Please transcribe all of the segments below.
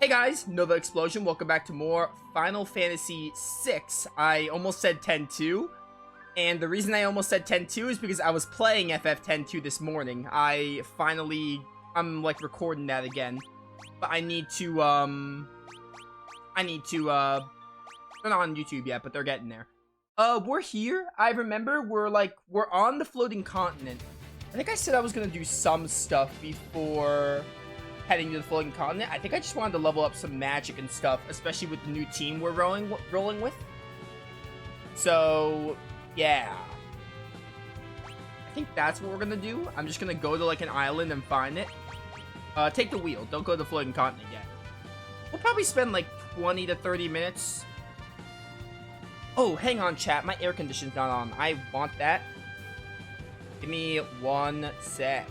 Hey guys, Novaexplosion, welcome back to more Final Fantasy VI. I almost said 10-2, and the reason I almost said 10-2 is because I was playing FF10-2 this morning. I'm like recording that again, but I need to they're not on YouTube yet, but they're getting there. We're here. I remember we're on the floating continent. I think I said I was gonna do some stuff before heading to the floating continent. I think I just wanted to level up some magic and stuff, especially with the new team we're rolling with. So, yeah. I think that's what we're gonna do. I'm just gonna go to like an island and find it. Take the wheel. Don't go to the floating continent yet. We'll probably spend like 20 to 30 minutes. Oh, hang on, chat. My air conditioning's not on. I want that. Give me 1 sec.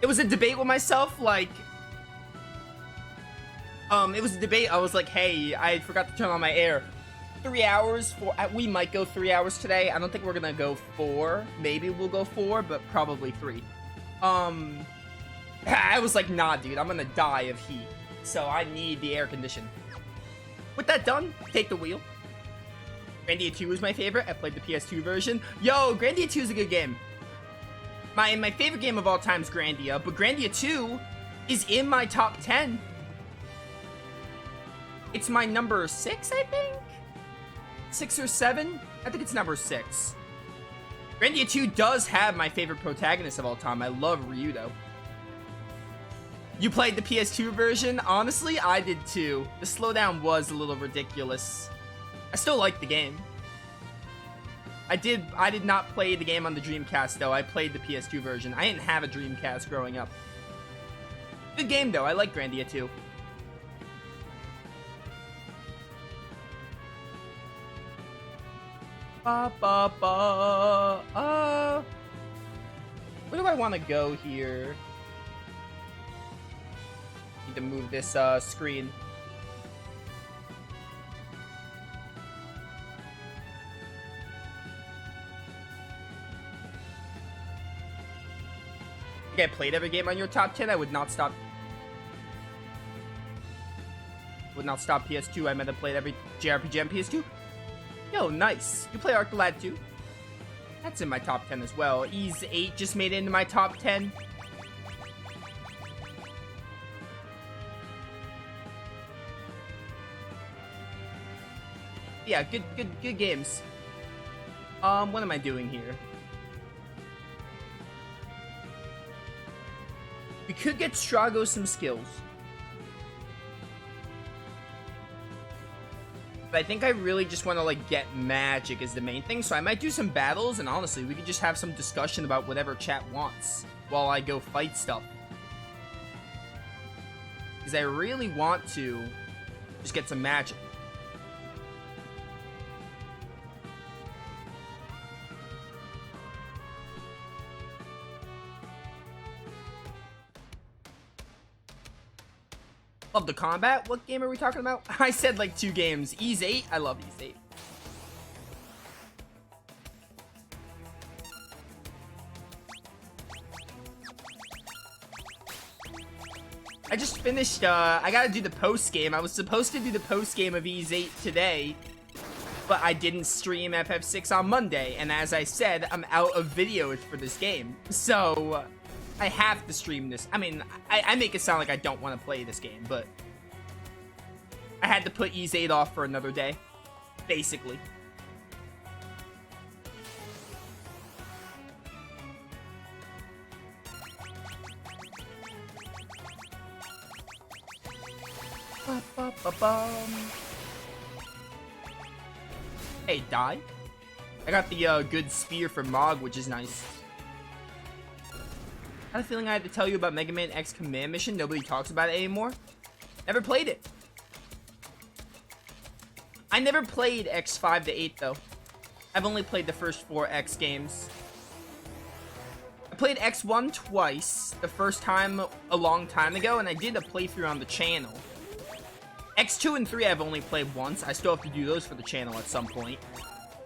It was a debate with myself, like, it was a debate. I was like, hey, I forgot to turn on my air. 3 hours we might go 3 hours today. I don't think we're gonna go 4. Maybe we'll go 4, but probably 3. I was like, nah, dude, I'm gonna die of heat. So I need the air condition. With that done, take the wheel. Grandia 2 is my favorite. I played the PS2 version. Yo, Grandia 2 is a good game. My favorite game of all time is Grandia, but Grandia 2 is in my top 10. It's my number 6, I think? 6 or 7? I think it's number 6. Grandia 2 does have my favorite protagonist of all time. I love Ryu, though. You played the PS2 version? Honestly, I did too. The slowdown was a little ridiculous. I still like the game. I did not play the game on the Dreamcast, though. I played the PS2 version. I didn't have a Dreamcast growing up. Good game, though. I like Grandia 2. Where do I want to go here? Need to move this screen. I think I played every game on your top 10. I would not stop. PS2. I meant to play every JRPG on PS2. Yo, nice. You play Arcalad too? That's in my top 10 as well. Ys 8 just made it into my top 10. Yeah, good games. What am I doing here? We could get Strago some skills. But I think I really just want to, like, get magic is the main thing. So I might do some battles, and honestly, we could just have some discussion about whatever chat wants while I go fight stuff. Because I really want to just get some magic. Love the combat. What game are we talking about? I said like 2 games. Ys 8. I love Ys 8. I just finished, I gotta do the post game. I was supposed to do the post game of Ys 8 today, but I didn't stream FF6 on Monday. And as I said, I'm out of videos for this game. So I have to stream this. I mean, I make it sound like I don't want to play this game, but I had to put Ys 8 off for another day, basically. Hey, die. I got the good spear from Mog, which is nice. I had a feeling I had to tell you about Mega Man X Command Mission. Nobody talks about it anymore. Never played it. I never played X5 to 8 though. I've only played the first 4 X games. I played X1 twice. The first time a long time ago, and I did a playthrough on the channel. X2 and 3 I've only played once. I still have to do those for the channel at some point.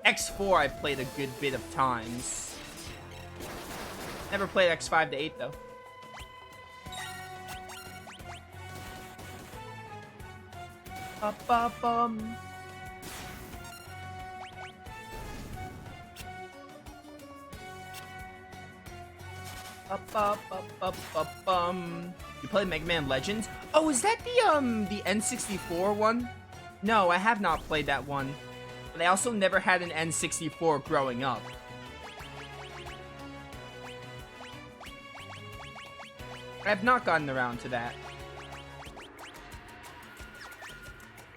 X4 I've played a good bit of times. Never played X5 to 8 though. Ba-ba-bum. Ba-ba-ba-ba-ba-bum. You played Mega Man Legends? Oh, is that the N64 one? No, I have not played that one. But I also never had an N64 growing up. I have not gotten around to that.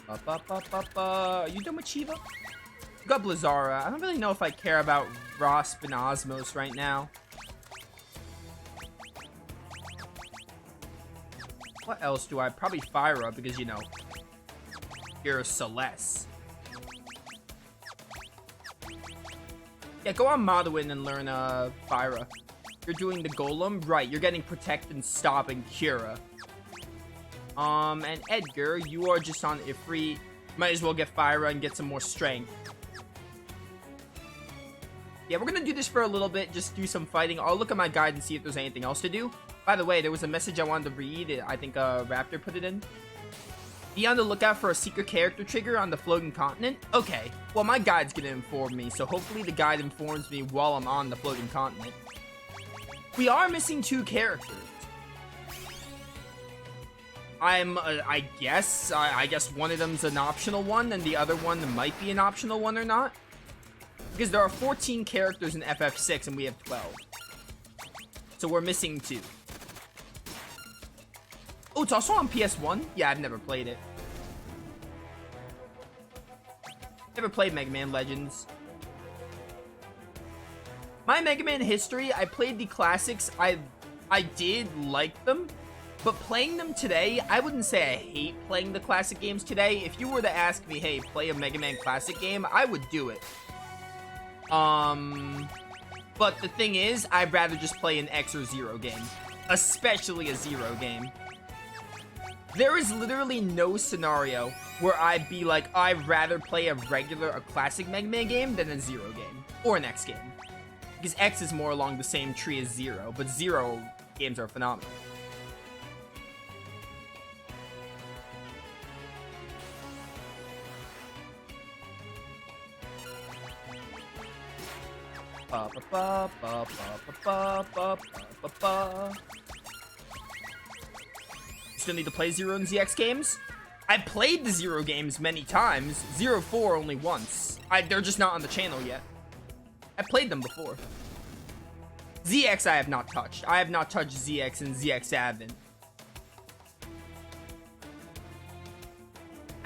Ba-ba-ba-ba-ba. Are you done with Chiba? You got Blizzara. I don't really know if I care about Rasp and Osmos right now. What else do I? Probably Fyra, because, you know, you're Celeste. Yeah, go on Modwin and learn, Fyra. You're doing the Golem? Right, you're getting Protect and Stop and Cura. And Edgar, you are just on Ifrit. Might as well get Fyra and get some more strength. Yeah, we're gonna do this for a little bit, just do some fighting. I'll look at my guide and see if there's anything else to do. By the way, there was a message I wanted to read. I think Raptor put it in. Be on the lookout for a secret character trigger on the floating continent? Okay, well my guide's gonna inform me, so hopefully the guide informs me while I'm on the floating continent. We are missing 2 characters. I guess one of them's an optional one, and the other one might be an optional one or not. Because there are 14 characters in FF6 and we have 12. So we're missing 2. Oh, it's also on PS1? Yeah, I've never played it. Never played Mega Man Legends. My Mega Man history, I played the classics. I did like them. But playing them today, I wouldn't say I hate playing the classic games today. If you were to ask me, hey, play a Mega Man classic game, I would do it. But the thing is, I'd rather just play an X or Zero game. Especially a Zero game. There is literally no scenario where I'd be like, I'd rather play a classic Mega Man game than a Zero game. Or an X game. Because X is more along the same tree as Zero, but Zero games are phenomenal. Ba ba ba ba ba ba ba ba ba. Still need to play Zero and ZX games? I've played the Zero games many times. 04 only once. They're just not on the channel yet. I played them before. ZX I have not touched. I have not touched ZX and ZX Advent.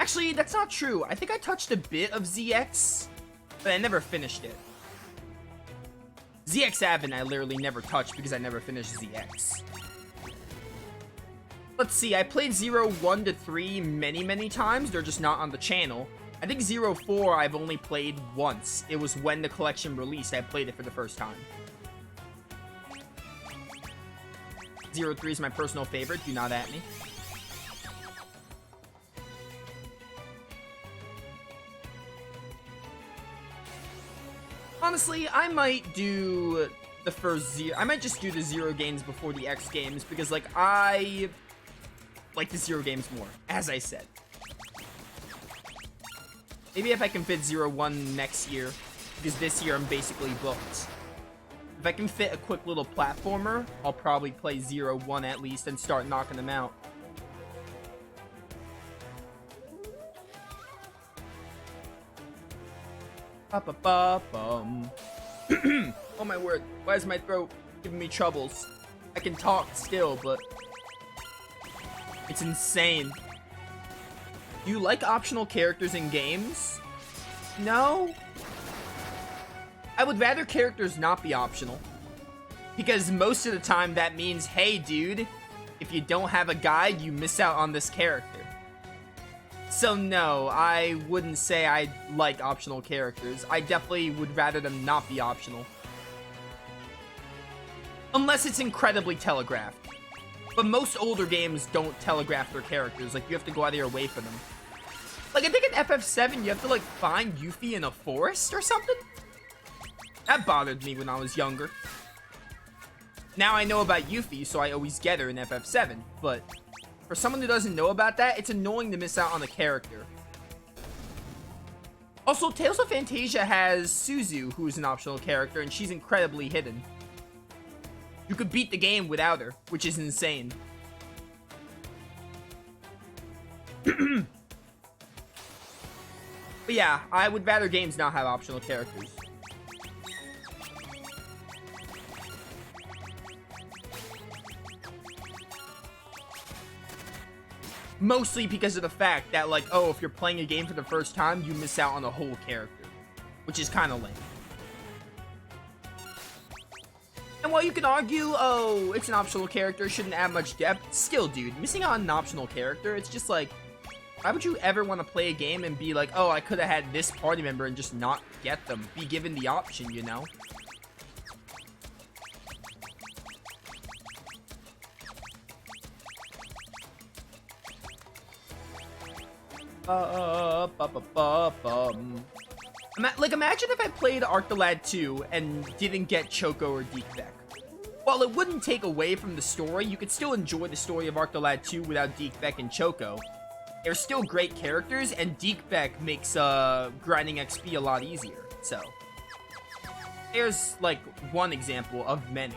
Actually, that's not true. I think I touched a bit of ZX, but I never finished it. ZX Advent I literally never touched because I never finished ZX. Let's see, I played 1 to 3 many times. They're just not on the channel. I think 04 I've only played once. It was when the collection released. I played it for the first time. 03 is my personal favorite. Do not at me. Honestly, I might do the first Zero. I might just do the Zero games before the X games because, like, I like the Zero games more, as I said. Maybe if I can fit 01 next year, because this year I'm basically booked. If I can fit a quick little platformer, I'll probably play 01 at least and start knocking them out. Ba-ba-ba-bum. Oh my word, why is my throat giving me troubles? I can talk still, but it's insane. Do you like optional characters in games? No? I would rather characters not be optional. Because most of the time that means, hey dude, if you don't have a guide, you miss out on this character. So no, I wouldn't say I like optional characters. I definitely would rather them not be optional. Unless it's incredibly telegraphed. But most older games don't telegraph their characters. Like, you have to go out of your way for them. Like, I think in FF7, you have to, like, find Yuffie in a forest or something? That bothered me when I was younger. Now I know about Yuffie, so I always get her in FF7. But for someone who doesn't know about that, it's annoying to miss out on a character. Also, Tales of Fantasia has Suzu, who is an optional character, and she's incredibly hidden. You could beat the game without her, which is insane. But yeah, I would rather games not have optional characters. Mostly because of the fact that, like, oh, if you're playing a game for the first time, you miss out on a whole character. Which is kind of lame. And while you can argue, oh, it's an optional character, shouldn't add much depth, still, dude, missing out on an optional character, it's just like, why would you ever want to play a game and be like, oh, I could have had this party member and just not get them? Be given the option, you know? Like, imagine if I played Arctolad 2 and didn't get Choco or Deekbeck. While it wouldn't take away from the story, you could still enjoy the story of Arctolad 2 without Deekbeck and Choco. They're still great characters, and Deekbeck makes grinding XP a lot easier, so. There's, like, one example of many.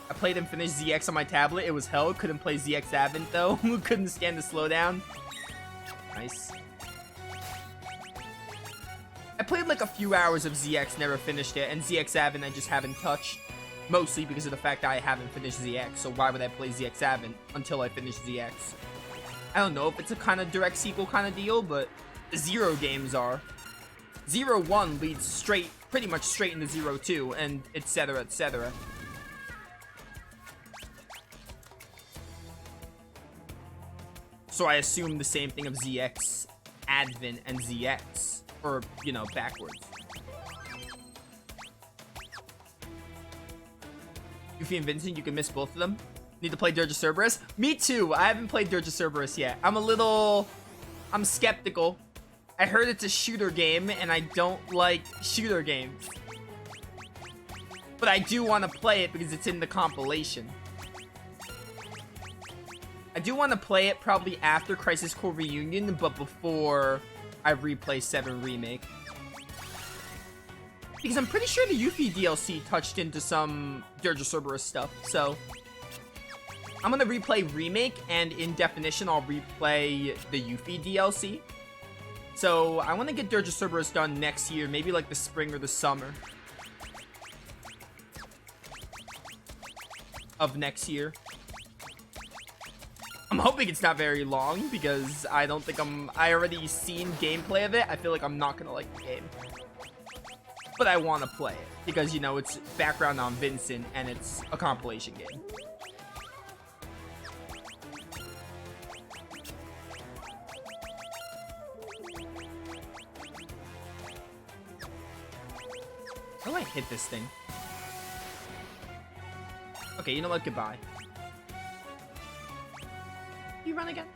I played and finished ZX on my tablet. It was hell. Couldn't play ZX Advent, though. Couldn't stand the slowdown. Nice. I played like a few hours of ZX, never finished it, and ZX Advent I just haven't touched. Mostly because of the fact that I haven't finished ZX, so why would I play ZX Advent until I finish ZX? I don't know if it's a kind of direct sequel kind of deal, but the Zero games are. 0-1 leads straight, pretty much straight into 0-2, and etc, etc. So I assume the same thing of ZX Advent and ZX. Or, you know, backwards. Yuffie and Vincent, you can miss both of them. Need to play Dirge of Cerberus? Me too! I haven't played Dirge of Cerberus yet. I'm skeptical. I heard it's a shooter game, and I don't like shooter games. But I do want to play it because it's in the compilation. I do want to play it probably after Crisis Core Reunion, but before I replay 7 Remake. Because I'm pretty sure the Yuffie DLC touched into some Dirge of Cerberus stuff, so I'm gonna replay Remake, and in definition, I'll replay the Yuffie DLC. So I want to get Dirge of Cerberus done next year, maybe like the spring or the summer of next year. I'm hoping it's not very long, because I don't think I already seen gameplay of it. I feel like I'm not gonna like the game. But I want to play it, because, you know, it's background on Vincent, and it's a compilation game. How do I hit this thing? Okay, you know what? Goodbye. You run again?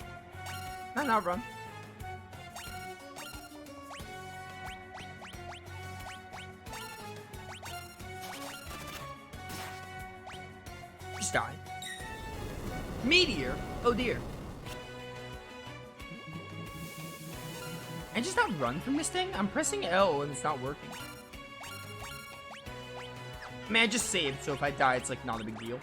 No, not run. Just die. Meteor? Oh dear. I just not run from this thing? I'm pressing L and it's not working. I mean, I just saved, so if I die, it's like not a big deal.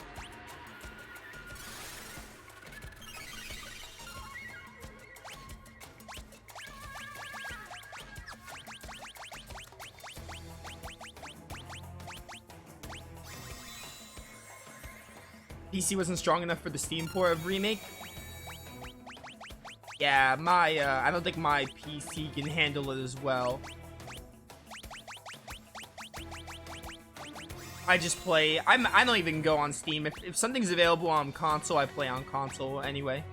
PC wasn't strong enough for the Steam port of Remake. Yeah, I don't think my PC can handle it as well. I just play, I don't even go on Steam. If something's available on console, I play on console anyway.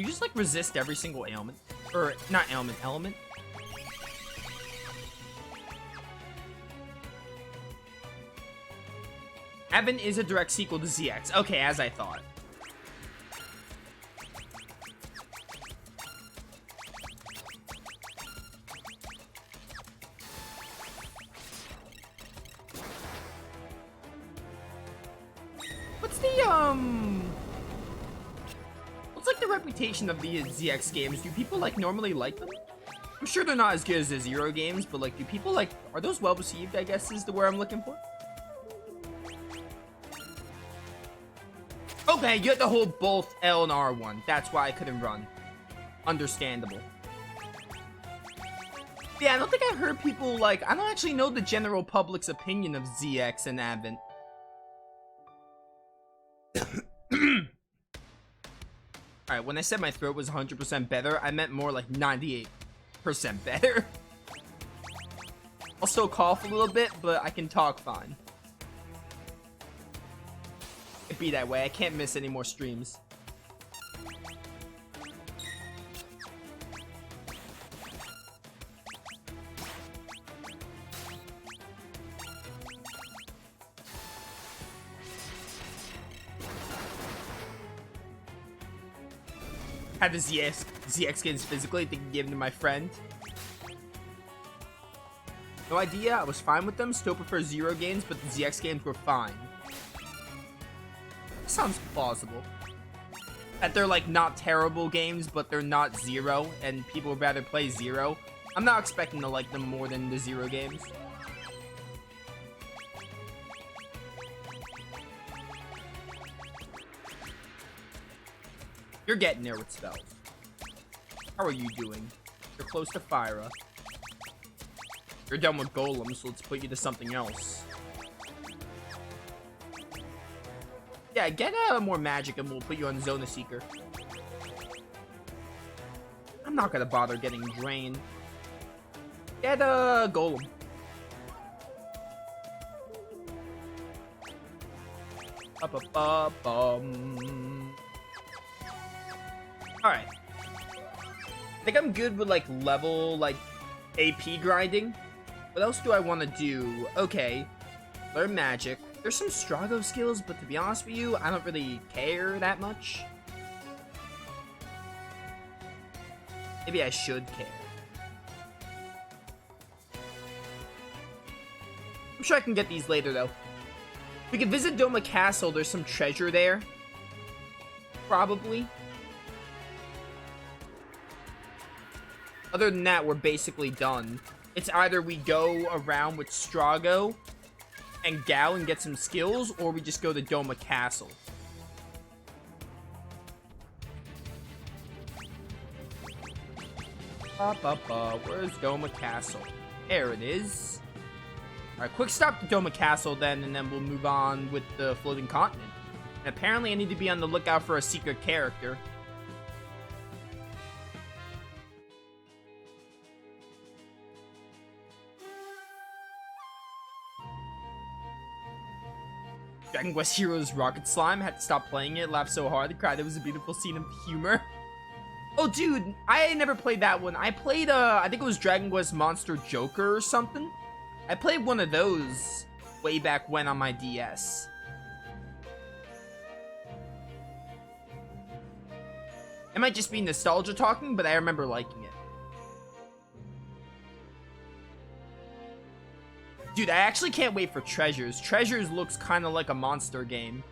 You just like resist every single ailment. Or not ailment, element. Advent is a direct sequel to ZX. Okay, as I thought. What's like the reputation of the ZX games? Do people like normally like them? I'm sure they're not as good as the Zero games, but like, do people like, are those well received, I guess is the word I'm looking for? Okay, you have to hold both L and R1. That's why I couldn't run. Understandable. Yeah, I don't think I heard people like, I don't actually know the general public's opinion of ZX and Advent. Alright, when I said my throat was 100% better, I meant more like 98% better. I'll still cough a little bit, but I can talk fine. It'd be that way. I can't miss any more streams. Had the ZX skins physically, they can give them to my friend. No idea, I was fine with them. Still prefer Zero games, but the ZX games were fine. Sounds plausible. That they're like not terrible games, but they're not Zero, and people would rather play Zero. I'm not expecting to like them more than the Zero games. You're getting there with spells. How are you doing? You're close to Fyra. You're done with Golem, so let's put you to something else. Yeah, get more magic and we'll put you on Zona Seeker. I'm not gonna bother getting drained. Get Golem. Alright. I think I'm good with like level, like AP grinding. What else do I want to do? Okay. Learn magic. There's some Strago skills, but to be honest with you, I don't really care that much. Maybe I should care. I'm sure I can get these later, though. We can visit Doma Castle. There's some treasure there. Probably. Other than that, we're basically done. It's either we go around with Strago and Gal and get some skills, or we just go to Doma Castle. Where's Doma Castle? There it is. Alright, quick stop to Doma Castle then, and then we'll move on with the Floating Continent. And apparently I need to be on the lookout for a secret character. Dragon Quest Heroes Rocket Slime. Had to stop playing it. Laughed so hard. I cried. It was a beautiful scene of humor. Oh, dude. I never played that one. I played, I think it was Dragon Quest Monster Joker or something. I played one of those way back when on my DS. It might just be nostalgia talking, but I remember liking it. Dude, I actually can't wait for Treasures. Treasures looks kind of like a monster game.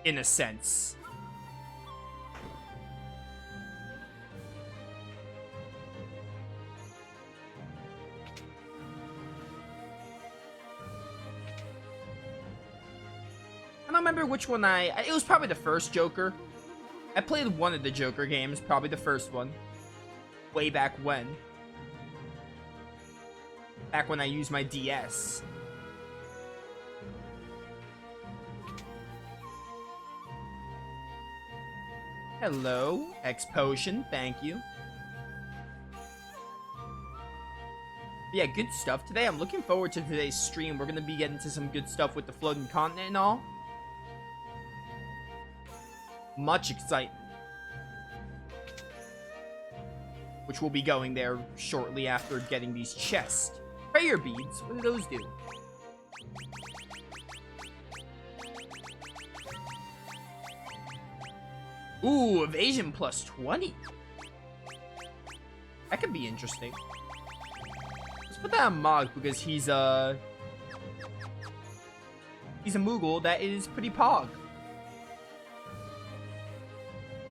In a sense. I don't remember which one it was probably the first Joker. I played one of the Joker games, probably the first one. Way back when. Back when I used my DS. Hello, X Potion, thank you. Yeah, good stuff today. I'm looking forward to today's stream. We're gonna be getting to some good stuff with the Floating Continent and all. Much excitement. which we'll be going there shortly after getting these chests. Prayer beads, what do those do? Ooh, evasion plus 20. That could be interesting. Let's put that on Mog because he's a Moogle that is pretty pog.